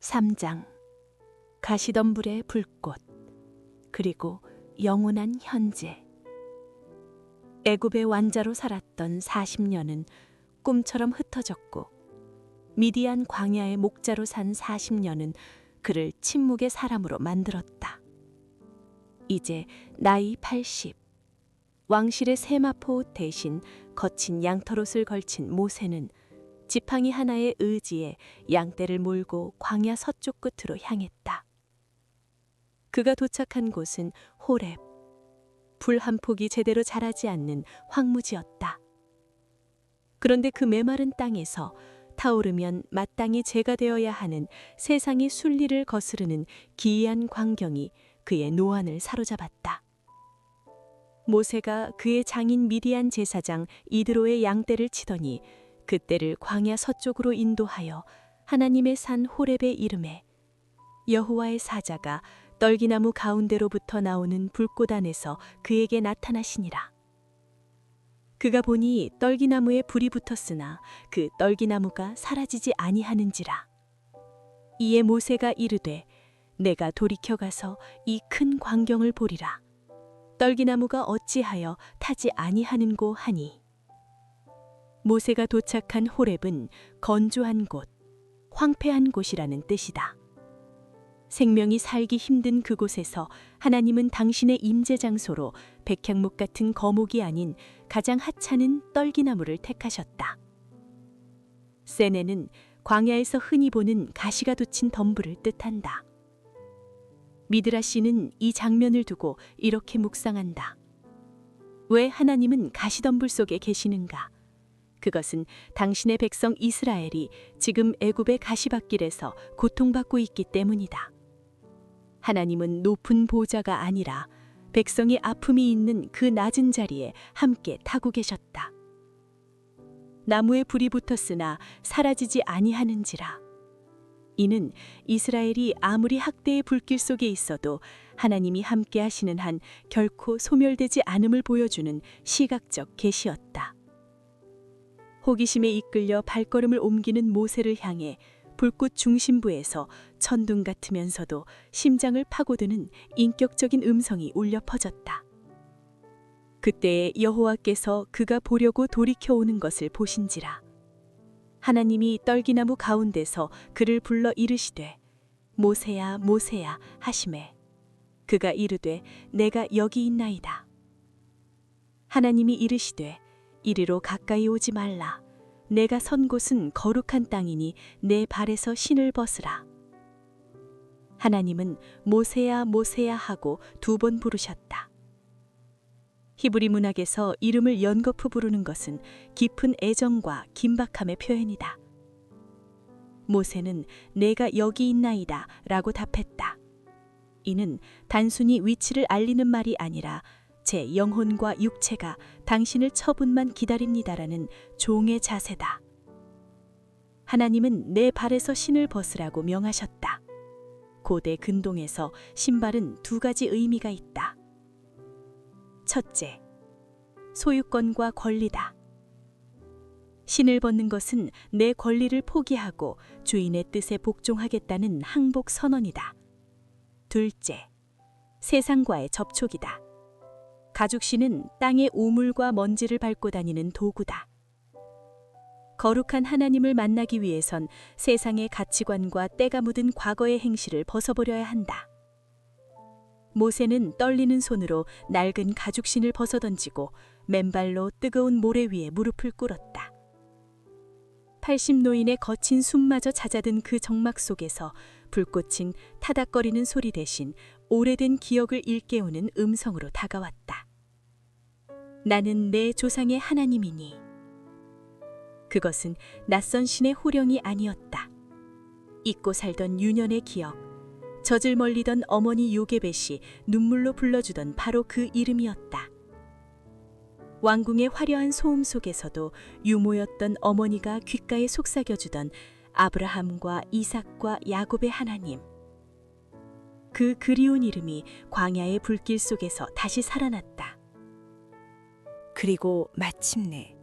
3장. 가시덤불의 불꽃, 그리고 영원한 현재. 애굽의 왕자로 살았던 40년은 꿈처럼 흩어졌고, 미디안 광야의 목자로 산 40년은 그를 침묵의 사람으로 만들었다. 이제 나이 80, 왕실의 세마포 옷 대신 거친 양털옷을 걸친 모세는 지팡이 하나의 의지에 양떼를 몰고 광야 서쪽 끝으로 향했다. 그가 도착한 곳은 호렙, 불 한 폭이 제대로 자라지 않는 황무지였다. 그런데 그 메마른 땅에서 타오르면 마땅히 재가 되어야 하는 세상의 순리를 거스르는 기이한 광경이 그의 노안을 사로잡았다. 모세가 그의 장인 미디안 제사장 이드로의 양떼를 치더니 그떼를 광야 서쪽으로 인도하여 하나님의 산 호렙에 이르매 여호와의 사자가 떨기나무 가운데로부터 나오는 불꽃 안에서 그에게 나타나시니라. 그가 보니 떨기나무에 불이 붙었으나 그 떨기나무가 사라지지 아니하는지라. 이에 모세가 이르되 내가 돌이켜 가서 이 큰 광경을 보리라. 떨기나무가 어찌하여 타지 아니하는고 하니. 모세가 도착한 호렙은 건조한 곳, 황폐한 곳이라는 뜻이다. 생명이 살기 힘든 그곳에서 하나님은 당신의 임재 장소로 백향목 같은 거목이 아닌 가장 하찮은 떨기나무를 택하셨다. 세네는 광야에서 흔히 보는 가시가 돋친 덤불을 뜻한다. 미드라시는 이 장면을 두고 이렇게 묵상한다. 왜 하나님은 가시덤불 속에 계시는가? 그것은 당신의 백성 이스라엘이 지금 애굽의 가시밭길에서 고통받고 있기 때문이다. 하나님은 높은 보좌가 아니라 백성이 아픔이 있는 그 낮은 자리에 함께 타고 계셨다. 나무에 불이 붙었으나 사라지지 아니하는지라. 이는 이스라엘이 아무리 학대의 불길 속에 있어도 하나님이 함께 하시는 한 결코 소멸되지 않음을 보여주는 시각적 계시였다. 호기심에 이끌려 발걸음을 옮기는 모세를 향해 불꽃 중심부에서 천둥 같으면서도 심장을 파고드는 인격적인 음성이 울려 퍼졌다. 그때에 여호와께서 그가 보려고 돌이켜 오는 것을 보신지라. 하나님이 떨기나무 가운데서 그를 불러 이르시되 모세야 모세야 하시매 그가 이르되 내가 여기 있나이다. 하나님이 이르시되 이리로 가까이 오지 말라. 내가 선 곳은 거룩한 땅이니 내 발에서 신을 벗으라. 하나님은 모세야 모세야 하고 2번 부르셨다. 히브리 문학에서 이름을 연거푸 부르는 것은 깊은 애정과 긴박함의 표현이다. 모세는 내가 여기 있나이다 라고 답했다. 이는 단순히 위치를 알리는 말이 아니라 제 영혼과 육체가 당신을 처분만 기다립니다라는 종의 자세다. 하나님은 내 발에서 신을 벗으라고 명하셨다. 고대 근동에서 신발은 2가지 의미가 있다. 첫째, 소유권과 권리다. 신을 벗는 것은 내 권리를 포기하고 주인의 뜻에 복종하겠다는 항복 선언이다. 둘째, 세상과의 접촉이다. 가죽신은 땅의 우물과 먼지를 밟고 다니는 도구다. 거룩한 하나님을 만나기 위해선 세상의 가치관과 때가 묻은 과거의 행실을 벗어버려야 한다. 모세는 떨리는 손으로 낡은 가죽신을 벗어던지고 맨발로 뜨거운 모래 위에 무릎을 꿇었다. 80노인의 거친 숨마저 잦아든 그 정막 속에서 불꽃은 타닥거리는 소리 대신 오래된 기억을 일깨우는 음성으로 다가왔다. 나는 내 조상의 하나님이니. 그것은 낯선 신의 호령이 아니었다. 잊고 살던 유년의 기억, 젖을 멀리던 어머니 요게벳이 눈물로 불러주던 바로 그 이름이었다. 왕궁의 화려한 소음 속에서도 유모였던 어머니가 귓가에 속삭여주던 아브라함과 이삭과 야곱의 하나님. 그 그리운 이름이 광야의 불길 속에서 다시 살아났다. 그리고 마침내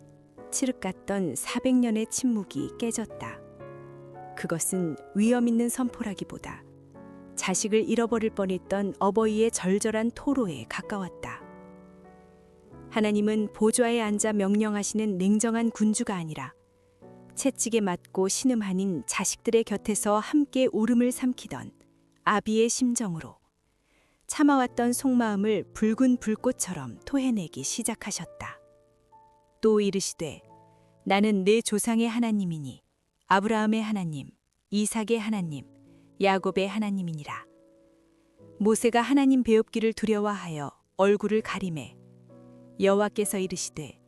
칠흑 같던 400년의 침묵이 깨졌다. 그것은 위험 있는 선포라기보다 자식을 잃어버릴 뻔했던 어버이의 절절한 토로에 가까웠다. 하나님은 보좌에 앉아 명령하시는 냉정한 군주가 아니라 채찍에 맞고 신음하는 자식들의 곁에서 함께 울음을 삼키던 아비의 심정으로 참아왔던 속마음을 붉은 불꽃처럼 토해내기 시작하셨다. 또 이르시되 나는 내 조상의 하나님이니 아브라함의 하나님, 이삭의 하나님, 야곱의 하나님이니라. 모세가 하나님 배웁기를 두려워하여 얼굴을 가리매 여호와께서 이르시되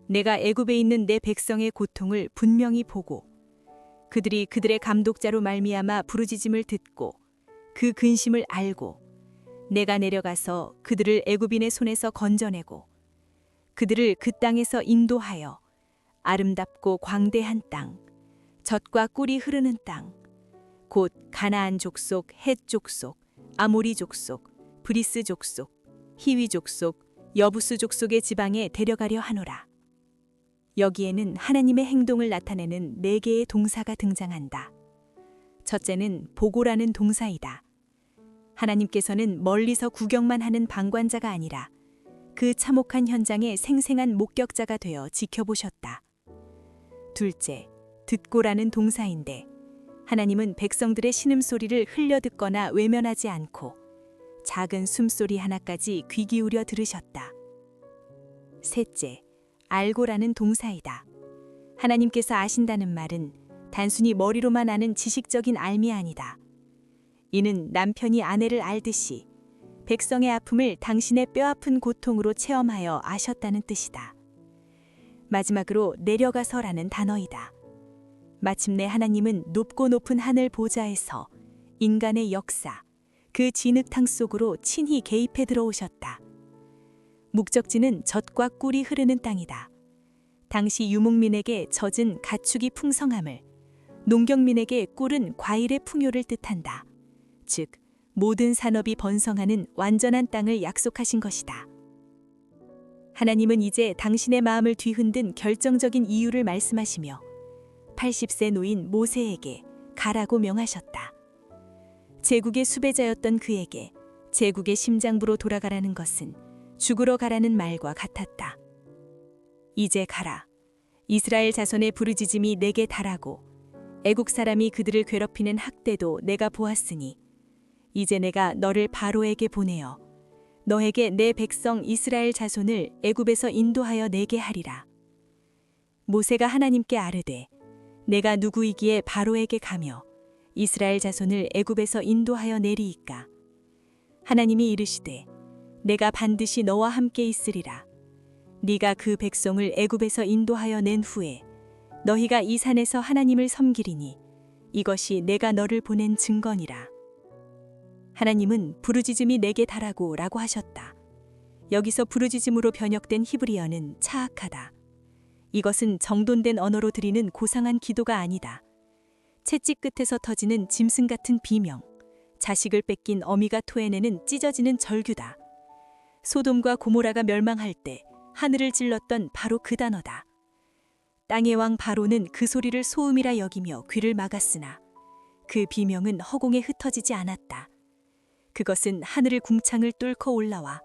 내가 애굽에 있는 내 백성의 고통을 분명히 보고 그들이 그들의 감독자로 말미암아 부르짖음을 듣고 그 근심을 알고 내가 내려가서 그들을 애굽인의 손에서 건져내고 그들을 그 땅에서 인도하여 아름답고 광대한 땅, 젖과 꿀이 흐르는 땅, 곧 가나안 족속, 헷 족속, 아모리 족속, 브리스 족속, 히위 족속, 여부스 족속의 지방에 데려가려 하노라. 여기에는 하나님의 행동을 나타내는 4개의 동사가 등장한다. 첫째는 보고라는 동사이다. 하나님께서는 멀리서 구경만 하는 방관자가 아니라 그 참혹한 현장의 생생한 목격자가 되어 지켜보셨다. 둘째, 듣고라는 동사인데 하나님은 백성들의 신음소리를 흘려듣거나 외면하지 않고 작은 숨소리 하나까지 귀 기울여 들으셨다. 셋째, 알고라는 동사이다. 하나님께서 아신다는 말은 단순히 머리로만 아는 지식적인 알미 아니다. 이는 남편이 아내를 알듯이 백성의 아픔을 당신의 뼈아픈 고통으로 체험하여 아셨다는 뜻이다. 마지막으로 내려가서라는 단어이다. 마침내 하나님은 높고 높은 하늘 보좌에서 인간의 역사, 그 진흙탕 속으로 친히 개입해 들어오셨다. 목적지는 젖과 꿀이 흐르는 땅이다. 당시 유목민에게 젖은 가축이 풍성함을, 농경민에게 꿀은 과일의 풍요를 뜻한다. 즉, 모든 산업이 번성하는 완전한 땅을 약속하신 것이다. 하나님은 이제 당신의 마음을 뒤흔든 결정적인 이유를 말씀하시며 80세 노인 모세에게 가라고 명하셨다. 제국의 수배자였던 그에게 제국의 심장부로 돌아가라는 것은 죽으러 가라는 말과 같았다. 이제 가라. 이스라엘 자손의 부르짖음이 내게 달하고 애국 사람이 그들을 괴롭히는 학대도 내가 보았으니 이제 내가 너를 바로에게 보내어 너에게 내 백성 이스라엘 자손을 애굽에서 인도하여 내게 하리라. 모세가 하나님께 아뢰되 내가 누구이기에 바로에게 가며 이스라엘 자손을 애굽에서 인도하여 내리이까. 하나님이 이르시되 내가 반드시 너와 함께 있으리라. 네가 그 백성을 애굽에서 인도하여 낸 후에 너희가 이 산에서 하나님을 섬기리니 이것이 내가 너를 보낸 증거니라. 하나님은 부르짖음이 내게 달하고 라고 하셨다. 여기서 부르짖음으로 번역된 히브리어는 차악하다. 이것은 정돈된 언어로 드리는 고상한 기도가 아니다. 채찍 끝에서 터지는 짐승 같은 비명, 자식을 뺏긴 어미가 토해내는 찢어지는 절규다. 소돔과 고모라가 멸망할 때 하늘을 찔렀던 바로 그 단어다. 땅의 왕 바로는 그 소리를 소음이라 여기며 귀를 막았으나 그 비명은 허공에 흩어지지 않았다. 그것은 하늘의 궁창을 뚫고 올라와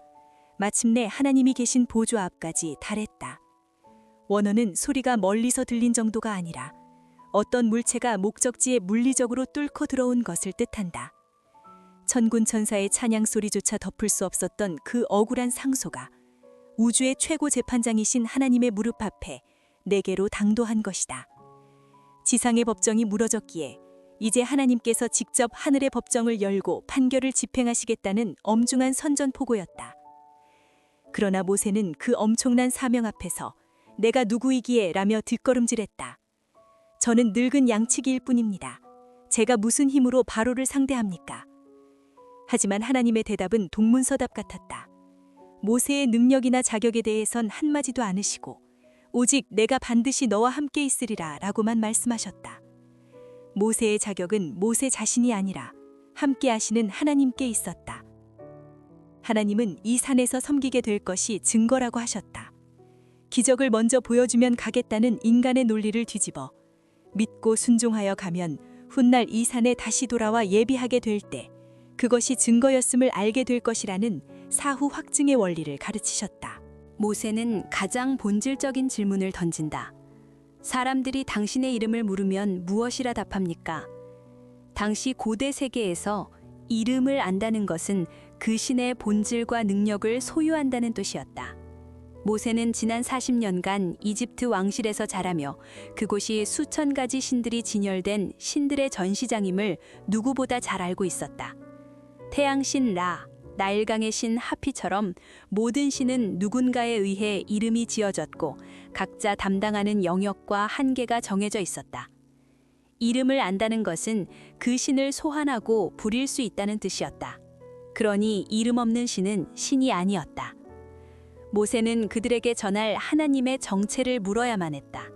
마침내 하나님이 계신 보좌 앞까지 달했다. 원어는 소리가 멀리서 들린 정도가 아니라 어떤 물체가 목적지에 물리적으로 뚫고 들어온 것을 뜻한다. 천군 천사의 찬양 소리조차 덮을 수 없었던 그 억울한 상소가 우주의 최고 재판장이신 하나님의 무릎 앞에 내게로 당도한 것이다. 지상의 법정이 무너졌기에 이제 하나님께서 직접 하늘의 법정을 열고 판결을 집행하시겠다는 엄중한 선전포고였다. 그러나 모세는 그 엄청난 사명 앞에서 내가 누구이기에 라며 뒷걸음질했다. 저는 늙은 양치기일 뿐입니다. 제가 무슨 힘으로 바로를 상대합니까? 하지만 하나님의 대답은 동문서답 같았다. 모세의 능력이나 자격에 대해선 한마디도 않으시고 오직 내가 반드시 너와 함께 있으리라 라고만 말씀하셨다. 모세의 자격은 모세 자신이 아니라 함께 하시는 하나님께 있었다. 하나님은 이 산에서 섬기게 될 것이 증거라고 하셨다. 기적을 먼저 보여주면 가겠다는 인간의 논리를 뒤집어 믿고 순종하여 가면 훗날 이 산에 다시 돌아와 예비하게 될 때 그것이 증거였음을 알게 될 것이라는 사후 확증의 원리를 가르치셨다. 모세는 가장 본질적인 질문을 던진다. 사람들이 당신의 이름을 물으면 무엇이라 답합니까? 당시 고대 세계에서 이름을 안다는 것은 그 신의 본질과 능력을 소유한다는 뜻이었다. 모세는 지난 40년간 이집트 왕실에서 자라며 그곳이 수천 가지 신들이 진열된 신들의 전시장임을 누구보다 잘 알고 있었다. 태양신 라, 나일강의 신 하피처럼 모든 신은 누군가에 의해 이름이 지어졌고 각자 담당하는 영역과 한계가 정해져 있었다. 이름을 안다는 것은 그 신을 소환하고 부릴 수 있다는 뜻이었다. 그러니 이름 없는 신은 신이 아니었다. 모세는 그들에게 전할 하나님의 정체를 물어야만 했다.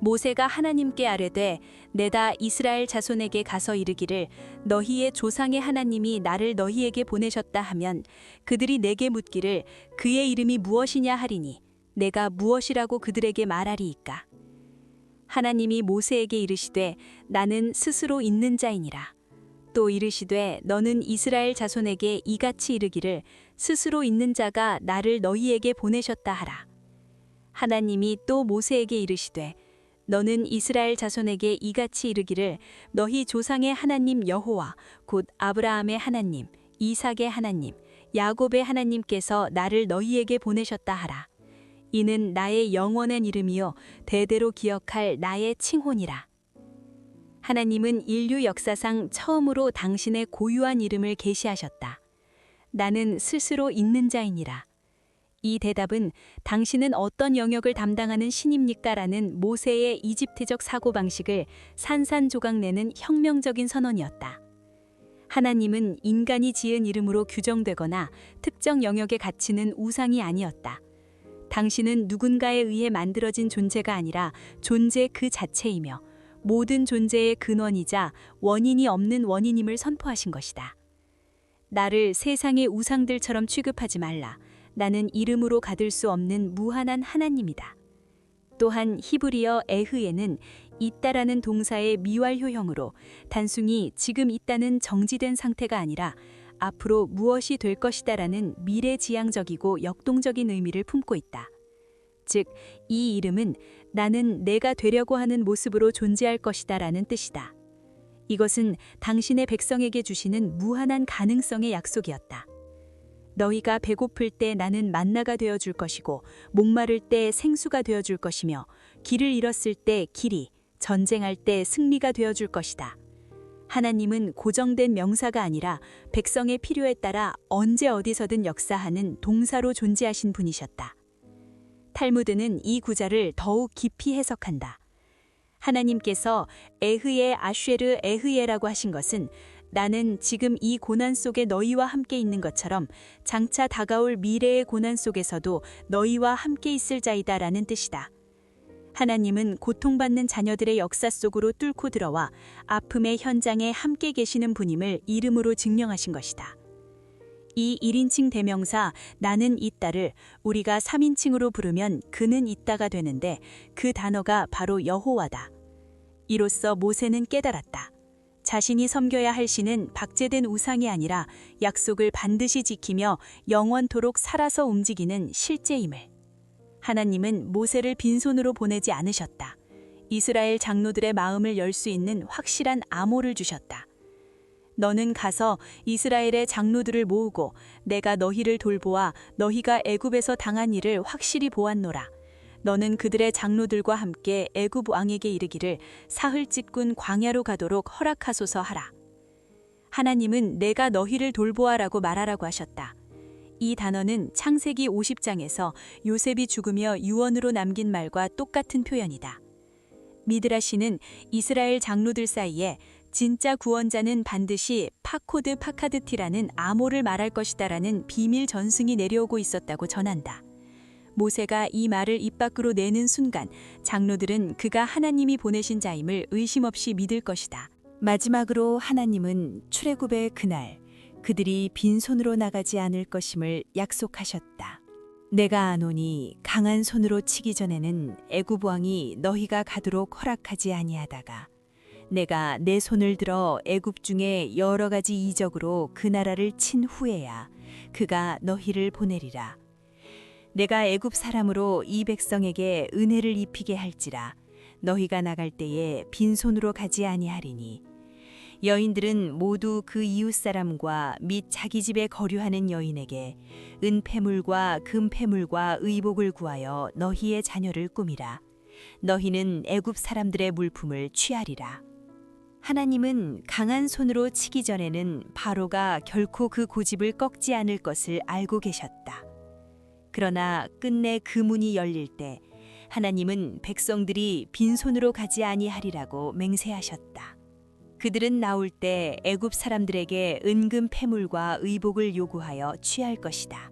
모세가 하나님께 아뢰되 내다 이스라엘 자손에게 가서 이르기를 너희의 조상의 하나님이 나를 너희에게 보내셨다 하면 그들이 내게 묻기를 그의 이름이 무엇이냐 하리니 내가 무엇이라고 그들에게 말하리이까. 하나님이 모세에게 이르시되 나는 스스로 있는 자이니라. 또 이르시되 너는 이스라엘 자손에게 이같이 이르기를 스스로 있는 자가 나를 너희에게 보내셨다 하라. 하나님이 또 모세에게 이르시되 너는 이스라엘 자손에게 이같이 이르기를 너희 조상의 하나님 여호와 곧 아브라함의 하나님, 이삭의 하나님, 야곱의 하나님께서 나를 너희에게 보내셨다 하라. 이는 나의 영원한 이름이요 대대로 기억할 나의 칭혼이라. 하나님은 인류 역사상 처음으로 당신의 고유한 이름을 계시하셨다. 나는 스스로 있는 자이니라. 이 대답은 당신은 어떤 영역을 담당하는 신입니까? 라는 모세의 이집트적 사고방식을 산산조각내는 혁명적인 선언이었다. 하나님은 인간이 지은 이름으로 규정되거나 특정 영역에 갇히는 우상이 아니었다. 당신은 누군가에 의해 만들어진 존재가 아니라 존재 그 자체이며 모든 존재의 근원이자 원인이 없는 원인임을 선포하신 것이다. 나를 세상의 우상들처럼 취급하지 말라. 나는 이름으로 가둘 수 없는 무한한 하나님이다. 또한 히브리어 에흐에는 있다라는 동사의 미완료형으로 단순히 지금 있다는 정지된 상태가 아니라 앞으로 무엇이 될 것이다라는 미래지향적이고 역동적인 의미를 품고 있다. 즉, 이 이름은 나는 내가 되려고 하는 모습으로 존재할 것이다라는 뜻이다. 이것은 당신의 백성에게 주시는 무한한 가능성의 약속이었다. 너희가 배고플 때 나는 만나가 되어줄 것이고 목마를 때 생수가 되어줄 것이며 길을 잃었을 때 길이, 전쟁할 때 승리가 되어줄 것이다. 하나님은 고정된 명사가 아니라 백성의 필요에 따라 언제 어디서든 역사하는 동사로 존재하신 분이셨다. 탈무드는 이 구절을 더욱 깊이 해석한다. 하나님께서 에흐예 아쉐르 에흐예라고 하신 것은 나는 지금 이 고난 속에 너희와 함께 있는 것처럼 장차 다가올 미래의 고난 속에서도 너희와 함께 있을 자이다 라는 뜻이다. 하나님은 고통받는 자녀들의 역사 속으로 뚫고 들어와 아픔의 현장에 함께 계시는 분임을 이름으로 증명하신 것이다. 이 1인칭 대명사 나는 있다를 우리가 3인칭으로 부르면 그는 있다가 되는데 그 단어가 바로 여호와다. 이로써 모세는 깨달았다. 자신이 섬겨야 할 신은 박제된 우상이 아니라 약속을 반드시 지키며 영원토록 살아서 움직이는 실제임을. 하나님은 모세를 빈손으로 보내지 않으셨다. 이스라엘 장로들의 마음을 열 수 있는 확실한 암호를 주셨다. 너는 가서 이스라엘의 장로들을 모으고 내가 너희를 돌보아 너희가 애굽에서 당한 일을 확실히 보았노라. 너는 그들의 장로들과 함께 애굽 왕에게 이르기를 사흘 집군 광야로 가도록 허락하소서 하라. 하나님은 내가 너희를 돌보아라고 말하라고 하셨다. 이 단어는 창세기 50장에서 요셉이 죽으며 유언으로 남긴 말과 똑같은 표현이다. 미드라시는 이스라엘 장로들 사이에 진짜 구원자는 반드시 파코드 파카드티라는 암호를 말할 것이다라는 비밀 전승이 내려오고 있었다고 전한다. 모세가 이 말을 입 밖으로 내는 순간 장로들은 그가 하나님이 보내신 자임을 의심 없이 믿을 것이다. 마지막으로 하나님은 출애굽의 그날 그들이 빈손으로 나가지 않을 것임을 약속하셨다. 내가 아노니 강한 손으로 치기 전에는 애굽 왕이 너희가 가도록 허락하지 아니하다가 내가 내 손을 들어 애굽 중에 여러 가지 이적으로 그 나라를 친 후에야 그가 너희를 보내리라. 내가 애굽 사람으로 이 백성에게 은혜를 입히게 할지라 너희가 나갈 때에 빈손으로 가지 아니하리니 여인들은 모두 그 이웃 사람과 및 자기 집에 거류하는 여인에게 은폐물과 금폐물과 의복을 구하여 너희의 자녀를 꾸미라. 너희는 애굽 사람들의 물품을 취하리라. 하나님은 강한 손으로 치기 전에는 바로가 결코 그 고집을 꺾지 않을 것을 알고 계셨다. 그러나 끝내 그 문이 열릴 때 하나님은 백성들이 빈손으로 가지 아니하리라고 맹세하셨다. 그들은 나올 때 애굽 사람들에게 은금 패물과 의복을 요구하여 취할 것이다.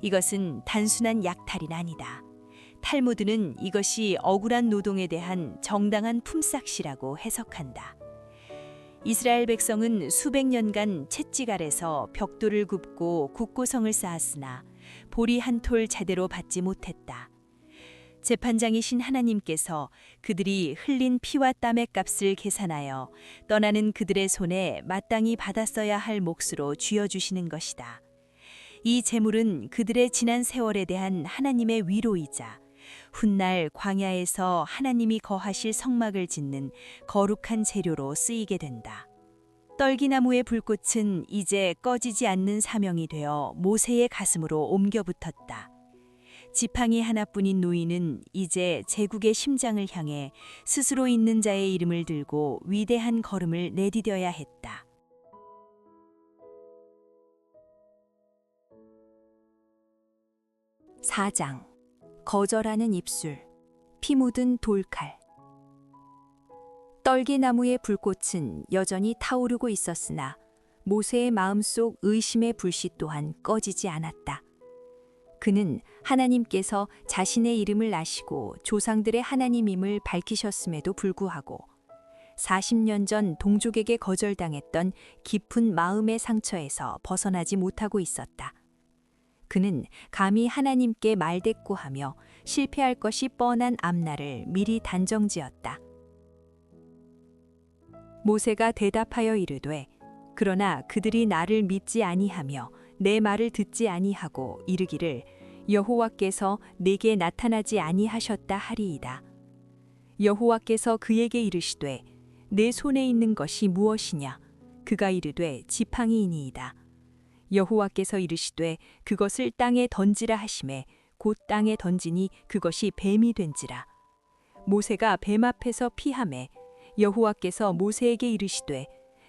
이것은 단순한 약탈이 아니다. 탈무드는 이것이 억울한 노동에 대한 정당한 품삯이라고 해석한다. 이스라엘 백성은 수백 년간 채찍 아래서 벽돌을 굽고 국고성을 쌓았으나 보리 한 톨 제대로 받지 못했다. 재판장이신 하나님께서 그들이 흘린 피와 땀의 값을 계산하여 떠나는 그들의 손에 마땅히 받았어야 할 몫으로 쥐어주시는 것이다. 이 제물은 그들의 지난 세월에 대한 하나님의 위로이자 훗날 광야에서 하나님이 거하실 성막을 짓는 거룩한 재료로 쓰이게 된다. 떨기나무의 불꽃은 이제 꺼지지 않는 사명이 되어 모세의 가슴으로 옮겨 붙었다. 지팡이 하나뿐인 노인은 이제 제국의 심장을 향해 스스로 있는 자의 이름을 들고 위대한 걸음을 내디뎌야 했다. (4장) 거절하는 입술, 피 묻은 돌칼. 떨기나무의 불꽃은 여전히 타오르고 있었으나 모세의 마음속 의심의 불씨 또한 꺼지지 않았다. 그는 하나님께서 자신의 이름을 아시고 조상들의 하나님임을 밝히셨음에도 불구하고 40년 전 동족에게 거절당했던 깊은 마음의 상처에서 벗어나지 못하고 있었다. 그는 감히 하나님께 말대꾸하며 실패할 것이 뻔한 앞날을 미리 단정지었다. 모세가 대답하여 이르되 그러나 그들이 나를 믿지 아니하며 내 말을 듣지 아니하고 이르기를 여호와께서 내게 나타나지 아니하셨다 하리이다. 여호와께서 그에게 이르시되 내 손에 있는 것이 무엇이냐? 그가 이르되 지팡이이니이다. 여호와께서 이르시되 그것을 땅에 던지라 하시매 곧 땅에 던지니 그것이 뱀이 된지라. 모세가 뱀 앞에서 피하매 여호와께서 모세에게 이르시되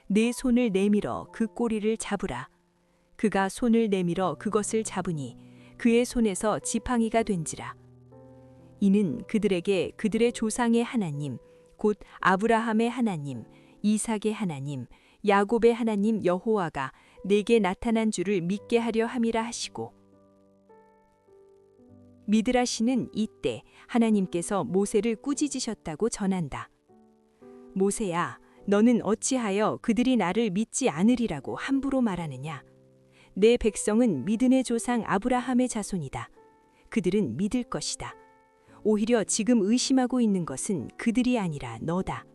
내 손을 내밀어 그 꼬리를 잡으라. 그가 손을 내밀어 그것을 잡으니 그의 손에서 지팡이가 된지라. 이는 그들에게 그들의 조상의 하나님 곧 아브라함의 하나님, 이삭의 하나님, 야곱의 하나님 여호와가 내게 나타난 줄을 믿게 하려 함이라 하시고, 미드라시는 이때 하나님께서 모세를 꾸짖으셨다고 전한다. 모세야, 너는 어찌하여 그들이 나를 믿지 않으리라고 함부로 말하느냐? 내 백성은 믿음의 조상 아브라함의 자손이다. 그들은 믿을 것이다. 오히려 지금 의심하고 있는 것은 그들이 아니라 너다.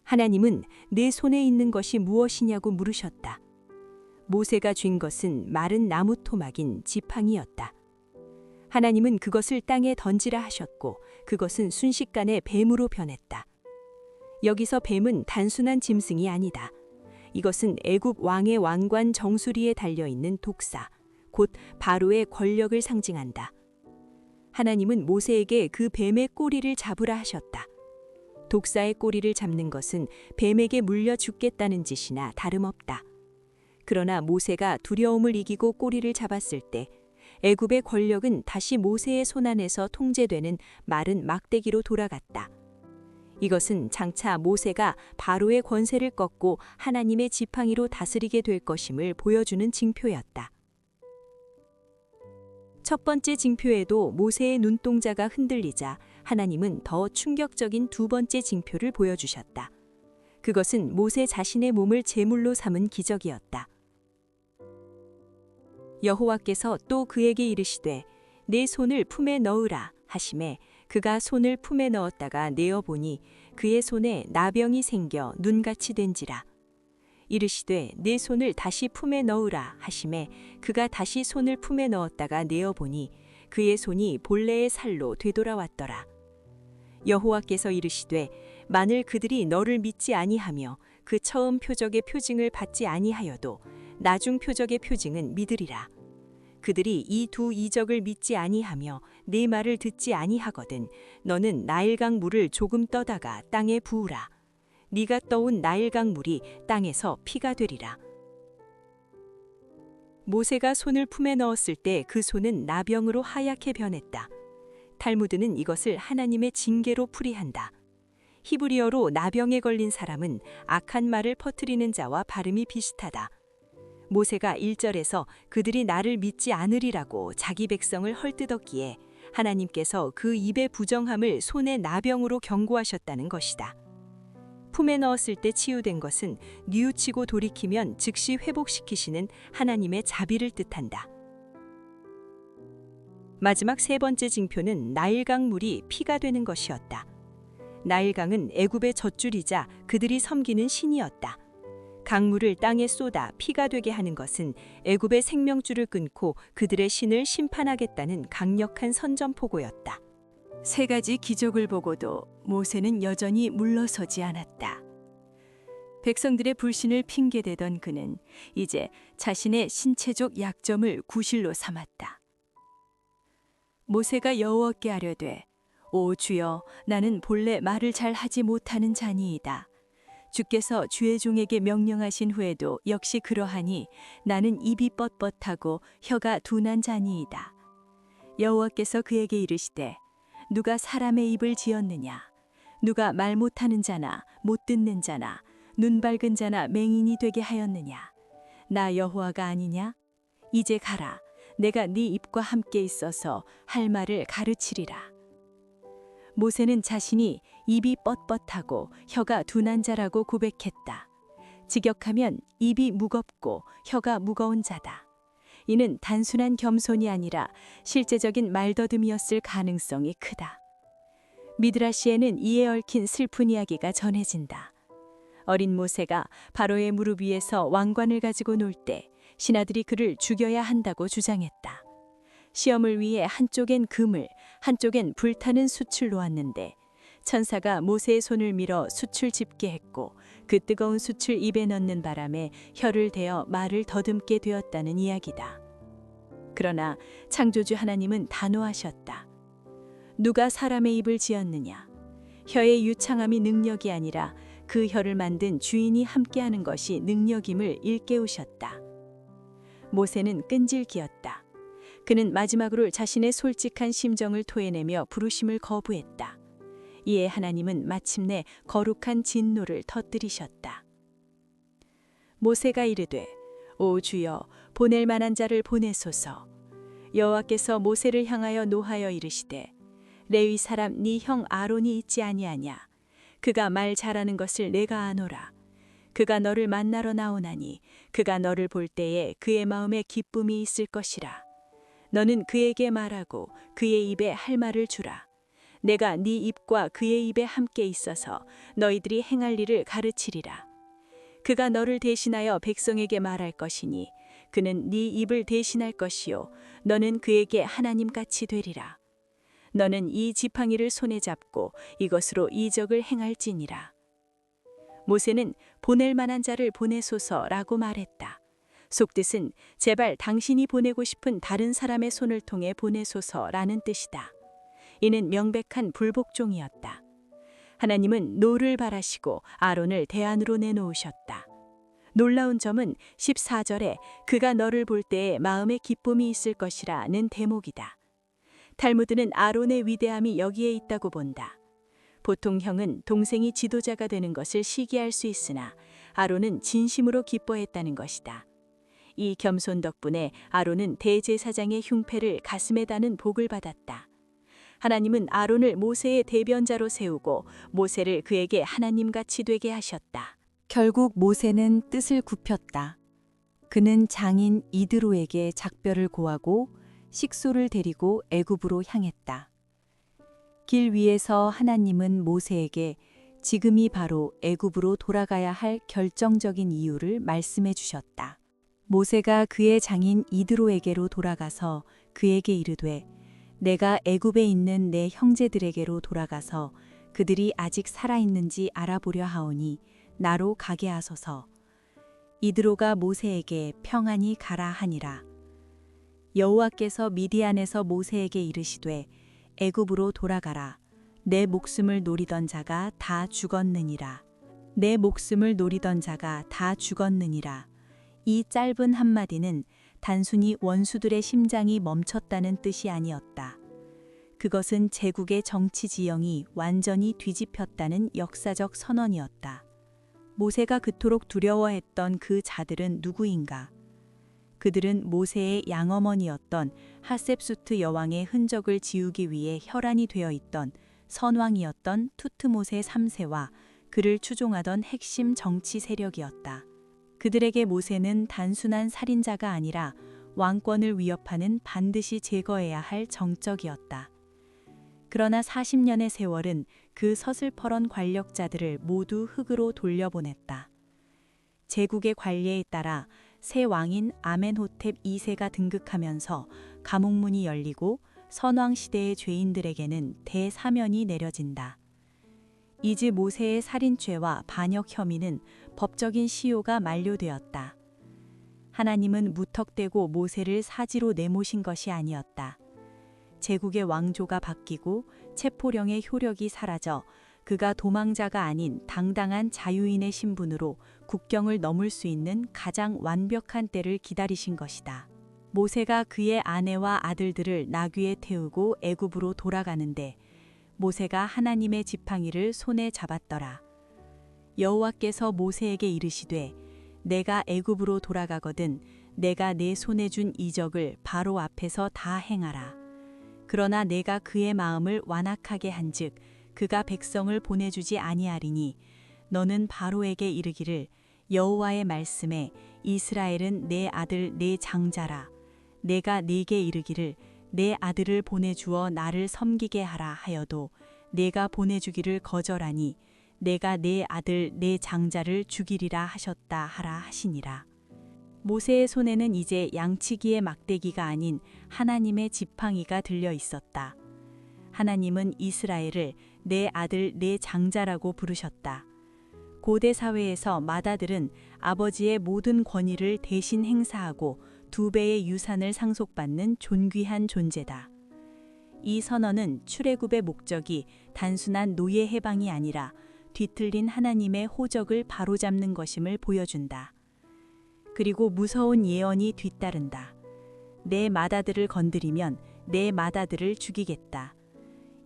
하나님은 내 손에 있는 것이 무엇이냐고 물으셨다. 모세가 쥔 것은 마른 나무 토막인 지팡이였다. 하나님은 그것을 땅에 던지라 하셨고 그것은 순식간에 뱀으로 변했다. 여기서 뱀은 단순한 짐승이 아니다. 이것은 애굽 왕의 왕관 정수리에 달려있는 독사, 곧 바로의 권력을 상징한다. 하나님은 모세에게 그 뱀의 꼬리를 잡으라 하셨다. 독사의 꼬리를 잡는 것은 뱀에게 물려 죽겠다는 짓이나 다름없다. 그러나 모세가 두려움을 이기고 꼬리를 잡았을 때 애굽의 권력은 다시 모세의 손안에서 통제되는 마른 막대기로 돌아갔다. 이것은 장차 모세가 바로의 권세를 꺾고 하나님의 지팡이로 다스리게 될 것임을 보여주는 징표였다. 첫 번째 징표에도 모세의 눈동자가 흔들리자 하나님은 더 충격적인 두 번째 징표를 보여주셨다. 그것은 모세 자신의 몸을 제물로 삼은 기적이었다. 여호와께서 또 그에게 이르시되 내 손을 품에 넣으라 하시매 그가 손을 품에 넣었다가 내어 보니 그의 손에 나병이 생겨 눈같이 된지라. 이르시되 내 손을 다시 품에 넣으라 하시매 그가 다시 손을 품에 넣었다가 내어 보니 그의 손이 본래의 살로 되돌아왔더라. 여호와께서 이르시되 만일 그들이 너를 믿지 아니하며 그 처음 표적의 표징을 받지 아니하여도 나중 표적의 표징은 믿으리라. 그들이 이 두 이적을 믿지 아니하며 내 말을 듣지 아니하거든 너는 나일강 물을 조금 떠다가 땅에 부으라. 네가 떠온 나일강 물이 땅에서 피가 되리라. 모세가 손을 품에 넣었을 때 그 손은 나병으로 하얗게 변했다. 탈무드는 이것을 하나님의 징계로 풀이한다. 히브리어로 나병에 걸린 사람은 악한 말을 퍼뜨리는 자와 발음이 비슷하다. 모세가 1절에서 그들이 나를 믿지 않으리라고 자기 백성을 헐뜯었기에 하나님께서 그 입의 부정함을 손의 나병으로 경고하셨다는 것이다. 품에 넣었을 때 치유된 것은 뉘우치고 돌이키면 즉시 회복시키시는 하나님의 자비를 뜻한다. 마지막 세 번째 징표는 나일강 물이 피가 되는 것이었다. 나일강은 애굽의 젖줄이자 그들이 섬기는 신이었다. 강물을 땅에 쏟아 피가 되게 하는 것은 애굽의 생명줄을 끊고 그들의 신을 심판하겠다는 강력한 선전포고였다. 세 가지 기적을 보고도 모세는 여전히 물러서지 않았다. 백성들의 불신을 핑계대던 그는 이제 자신의 신체적 약점을 구실로 삼았다. 모세가 여호와께 아뢰되 오 주여 나는 본래 말을 잘 하지 못하는 자니이다. 주께서 주의 종에게 명령하신 후에도 역시 그러하니 나는 입이 뻣뻣하고 혀가 둔한 자니이다. 여호와께서 그에게 이르시되 누가 사람의 입을 지었느냐 누가 말 못하는 자나 못 듣는 자나 눈 밝은 자나 맹인이 되게 하였느냐 나 여호와가 아니냐 이제 가라 내가 네 입과 함께 있어서 할 말을 가르치리라. 모세는 자신이 입이 뻣뻣하고 혀가 둔한 자라고 고백했다. 직역하면 입이 무겁고 혀가 무거운 자다. 이는 단순한 겸손이 아니라 실제적인 말더듬이었을 가능성이 크다. 미드라시에는 이에 얽힌 슬픈 이야기가 전해진다. 어린 모세가 바로의 무릎 위에서 왕관을 가지고 놀 때 신하들이 그를 죽여야 한다고 주장했다. 시험을 위해 한쪽엔 금을, 한쪽엔 불타는 숯을 놓았는데 천사가 모세의 손을 밀어 숯을 집게 했고 그 뜨거운 숯을 입에 넣는 바람에 혀를 대어 말을 더듬게 되었다는 이야기다. 그러나 창조주 하나님은 단호하셨다. 누가 사람의 입을 지었느냐? 혀의 유창함이 능력이 아니라 그 혀를 만든 주인이 함께하는 것이 능력임을 일깨우셨다. 모세는 끈질기었다. 그는 마지막으로 자신의 솔직한 심정을 토해내며 부르심을 거부했다. 이에 하나님은 마침내 거룩한 진노를 터뜨리셨다. 모세가 이르되 오 주여 보낼 만한 자를 보내소서. 여호와께서 모세를 향하여 노하여 이르시되 레위 사람 네 형 아론이 있지 아니하냐. 그가 말 잘하는 것을 내가 아노라. 그가 너를 만나러 나오나니 그가 너를 볼 때에 그의 마음에 기쁨이 있을 것이라. 너는 그에게 말하고 그의 입에 할 말을 주라. 내가 네 입과 그의 입에 함께 있어서 너희들이 행할 일을 가르치리라. 그가 너를 대신하여 백성에게 말할 것이니 그는 네 입을 대신할 것이요 너는 그에게 하나님같이 되리라. 너는 이 지팡이를 손에 잡고 이것으로 이적을 행할지니라. 모세는 보낼 만한 자를 보내소서라고 말했다. 속뜻은 제발 당신이 보내고 싶은 다른 사람의 손을 통해 보내소서라는 뜻이다. 이는 명백한 불복종이었다. 하나님은 노를 바라시고 아론을 대안으로 내놓으셨다. 놀라운 점은 14절에 그가 너를 볼 때에 마음에 기쁨이 있을 것이라는 대목이다. 탈무드는 아론의 위대함이 여기에 있다고 본다. 보통 형은 동생이 지도자가 되는 것을 시기할 수 있으나 아론은 진심으로 기뻐했다는 것이다. 이 겸손 덕분에 아론은 대제사장의 흉패를 가슴에 다는 복을 받았다. 하나님은 아론을 모세의 대변자로 세우고 모세를 그에게 하나님같이 되게 하셨다. 결국 모세는 뜻을 굽혔다. 그는 장인 이드로에게 작별을 고하고 식소를 데리고 애굽으로 향했다. 길 위에서 하나님은 모세에게 지금이 바로 애굽으로 돌아가야 할 결정적인 이유를 말씀해 주셨다. 모세가 그의 장인 이드로에게로 돌아가서 그에게 이르되 내가 애굽에 있는 내 형제들에게로 돌아가서 그들이 아직 살아 있는지 알아보려 하오니 나로 가게 하소서. 이드로가 모세에게 평안히 가라 하니라. 여호와께서 미디안에서 모세에게 이르시되 애굽으로 돌아가라. 내 목숨을 노리던 자가 다 죽었느니라. 내 목숨을 노리던 자가 다 죽었느니라. 이 짧은 한마디는 단순히 원수들의 심장이 멈췄다는 뜻이 아니었다. 그것은 제국의 정치 지형이 완전히 뒤집혔다는 역사적 선언이었다. 모세가 그토록 두려워했던 그 자들은 누구인가? 그들은 모세의 양어머니였던 하셉수트 여왕의 흔적을 지우기 위해 혈안이 되어 있던 선왕이었던 투트모세 3세와 그를 추종하던 핵심 정치 세력이었다. 그들에게 모세는 단순한 살인자가 아니라 왕권을 위협하는 반드시 제거해야 할 정적이었다. 그러나 40년의 세월은 그 서슬퍼런 권력자들을 모두 흙으로 돌려보냈다. 제국의 관례에 따라 새 왕인 아멘호텝 2세가 등극하면서 감옥문이 열리고 선왕 시대의 죄인들에게는 대사면이 내려진다. 이즈 모세의 살인죄와 반역 혐의는 법적인 시효가 만료되었다. 하나님은 무턱대고 모세를 사지로 내모신 것이 아니었다. 제국의 왕조가 바뀌고 체포령의 효력이 사라져 그가 도망자가 아닌 당당한 자유인의 신분으로 국경을 넘을 수 있는 가장 완벽한 때를 기다리신 것이다. 모세가 그의 아내와 아들들을 나귀에 태우고 애굽으로 돌아가는데 모세가 하나님의 지팡이를 손에 잡았더라. 여호와께서 모세에게 이르시되 내가 애굽으로 돌아가거든 내가 내 손에 준 이적을 바로 앞에서 다 행하라. 그러나 내가 그의 마음을 완악하게 한즉 그가 백성을 보내주지 아니하리니 너는 바로에게 이르기를 여호와의 말씀에 이스라엘은 내 아들 내 장자라. 내가 네게 이르기를 내 아들을 보내주어 나를 섬기게 하라 하여도 내가 보내주기를 거절하니 내가 내 아들 내 장자를 죽이리라 하셨다 하라 하시니라. 모세의 손에는 이제 양치기의 막대기가 아닌 하나님의 지팡이가 들려 있었다. 하나님은 이스라엘을 내 아들 내 장자라고 부르셨다. 고대 사회에서 맏아들은 아버지의 모든 권위를 대신 행사하고 2배의 유산을 상속받는 존귀한 존재다. 이 선언은 출애굽의 목적이 단순한 노예 해방이 아니라 뒤틀린 하나님의 호적을 바로잡는 것임을 보여준다. 그리고 무서운 예언이 뒤따른다. 내 맏아들을 건드리면 내 맏아들을 죽이겠다.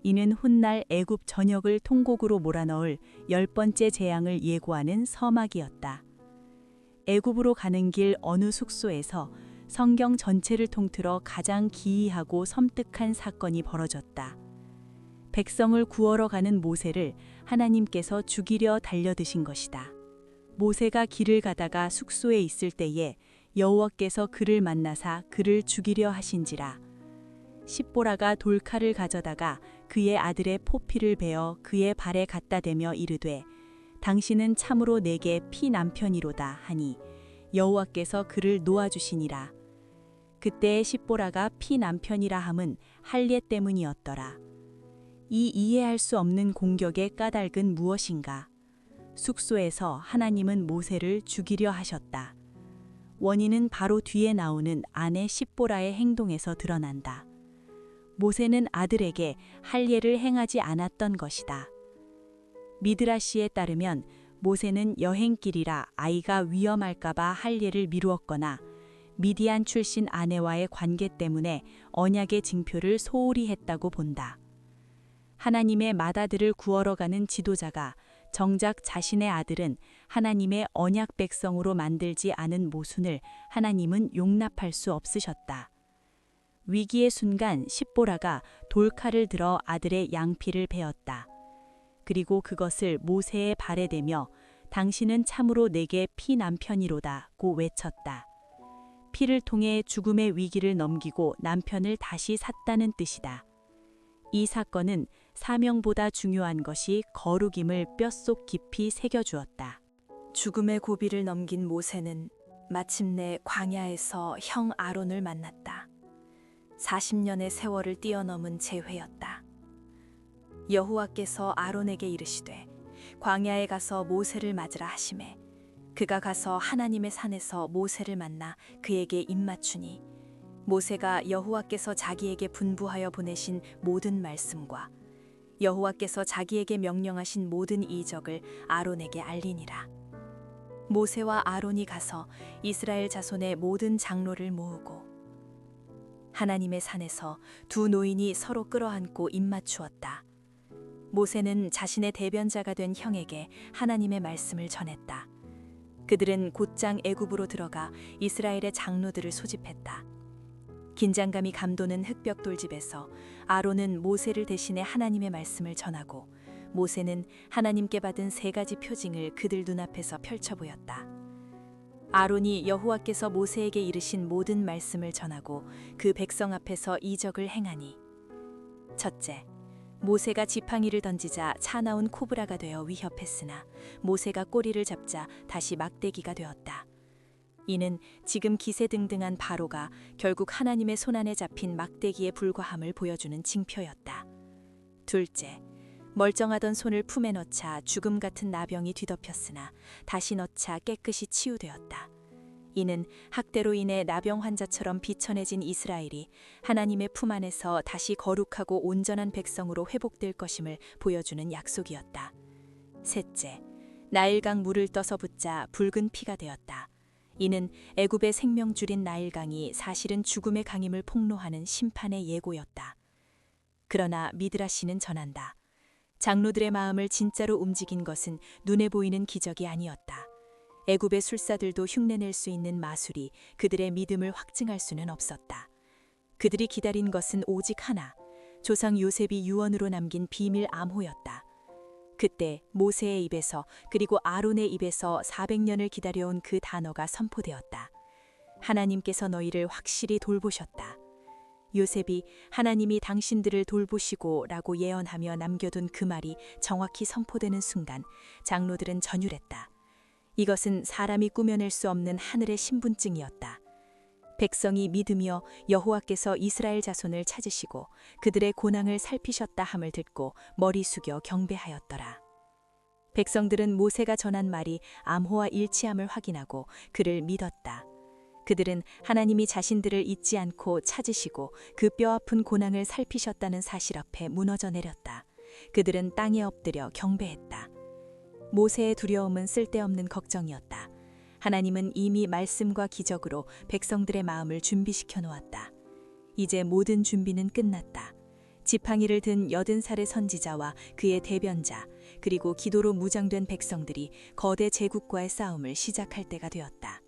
이는 훗날 애굽 전역을 통곡으로 몰아넣을 10번째 재앙을 예고하는 서막이었다. 애굽으로 가는 길 어느 숙소에서 성경 전체를 통틀어 가장 기이하고 섬뜩한 사건이 벌어졌다. 백성을 구하러 가는 모세를 하나님께서 죽이려 달려드신 것이다. 모세가 길을 가다가 숙소에 있을 때에 여호와께서 그를 만나사 그를 죽이려 하신지라. 십보라가 돌칼을 가져다가 그의 아들의 포피를 베어 그의 발에 갖다 대며 이르되 당신은 참으로 내게 피 남편이로다 하니 여호와께서 그를 놓아주시니라. 그때의 십보라가 피 남편이라 함은 할례 때문이었더라. 이 이해할 수 없는 공격의 까닭은 무엇인가? 숙소에서 하나님은 모세를 죽이려 하셨다. 원인은 바로 뒤에 나오는 아내 십보라의 행동에서 드러난다. 모세는 아들에게 할례를 행하지 않았던 것이다. 미드라시에 따르면 모세는 여행길이라 아이가 위험할까봐 할례를 미루었거나 미디안 출신 아내와의 관계 때문에 언약의 징표를 소홀히 했다고 본다. 하나님의 맏아들을 구하러 가는 지도자가 정작 자신의 아들은 하나님의 언약 백성으로 만들지 않은 모순을 하나님은 용납할 수 없으셨다. 위기의 순간 십보라가 돌칼을 들어 아들의 양피를 베었다. 그리고 그것을 모세의 발에 대며 당신은 참으로 내게 피 남편이로다고 외쳤다. 피를 통해 죽음의 위기를 넘기고 남편을 다시 샀다는 뜻이다. 이 사건은 사명보다 중요한 것이 거룩임을 뼛속 깊이 새겨주었다. 죽음의 고비를 넘긴 모세는 마침내 광야에서 형 아론을 만났다. 40년의 세월을 뛰어넘은 재회였다. 여호와께서 아론에게 이르시되 광야에 가서 모세를 맞으라 하시매 그가 가서 하나님의 산에서 모세를 만나 그에게 입맞추니 모세가 여호와께서 자기에게 분부하여 보내신 모든 말씀과 여호와께서 자기에게 명령하신 모든 이적을 아론에게 알리니라. 모세와 아론이 가서 이스라엘 자손의 모든 장로를 모으고 하나님의 산에서 두 노인이 서로 끌어안고 입맞추었다. 모세는 자신의 대변자가 된 형에게 하나님의 말씀을 전했다. 그들은 곧장 애굽으로 들어가 이스라엘의 장로들을 소집했다. 긴장감이 감도는 흑벽돌집에서 아론은 모세를 대신해 하나님의 말씀을 전하고 모세는 하나님께 받은 3가지 표징을 그들 눈앞에서 펼쳐 보였다. 아론이 여호와께서 모세에게 이르신 모든 말씀을 전하고 그 백성 앞에서 이적을 행하니 첫째, 모세가 지팡이를 던지자 차 나온 코브라가 되어 위협했으나 모세가 꼬리를 잡자 다시 막대기가 되었다. 이는 지금 기세등등한 바로가 결국 하나님의 손안에 잡힌 막대기에 불과함을 보여주는 징표였다. 둘째, 멀쩡하던 손을 품에 넣자 죽음 같은 나병이 뒤덮였으나 다시 넣자 깨끗이 치유되었다. 이는 학대로 인해 나병 환자처럼 비천해진 이스라엘이 하나님의 품 안에서 다시 거룩하고 온전한 백성으로 회복될 것임을 보여주는 약속이었다. 셋째, 나일강 물을 떠서 붓자 붉은 피가 되었다. 이는 애굽의 생명줄인 나일강이 사실은 죽음의 강임을 폭로하는 심판의 예고였다. 그러나 미드라시는 전한다. 장로들의 마음을 진짜로 움직인 것은 눈에 보이는 기적이 아니었다. 애굽의 술사들도 흉내낼 수 있는 마술이 그들의 믿음을 확증할 수는 없었다. 그들이 기다린 것은 오직 하나, 조상 요셉이 유언으로 남긴 비밀 암호였다. 그때 모세의 입에서 그리고 아론의 입에서 400년을 기다려온 그 단어가 선포되었다. 하나님께서 너희를 확실히 돌보셨다. 요셉이 하나님이 당신들을 돌보시고 라고 예언하며 남겨둔 그 말이 정확히 선포되는 순간 장로들은 전율했다. 이것은 사람이 꾸며낼 수 없는 하늘의 신분증이었다. 백성이 믿으며 여호와께서 이스라엘 자손을 찾으시고 그들의 고난을 살피셨다 함을 듣고 머리 숙여 경배하였더라. 백성들은 모세가 전한 말이 암호와 일치함을 확인하고 그를 믿었다. 그들은 하나님이 자신들을 잊지 않고 찾으시고 그 뼈아픈 고난을 살피셨다는 사실 앞에 무너져 내렸다. 그들은 땅에 엎드려 경배했다. 모세의 두려움은 쓸데없는 걱정이었다. 하나님은 이미 말씀과 기적으로 백성들의 마음을 준비시켜 놓았다. 이제 모든 준비는 끝났다. 지팡이를 든 80살의 선지자와 그의 대변자, 그리고 기도로 무장된 백성들이 거대 제국과의 싸움을 시작할 때가 되었다.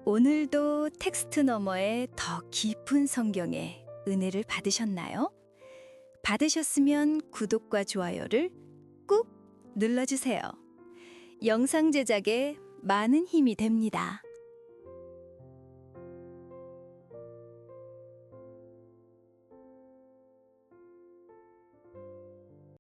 오늘도 텍스트 너머의 더 깊은 성경의 은혜를 받으셨나요? 받으셨으면 구독과 좋아요를 꾹 눌러주세요. 영상 제작에 많은 힘이 됩니다.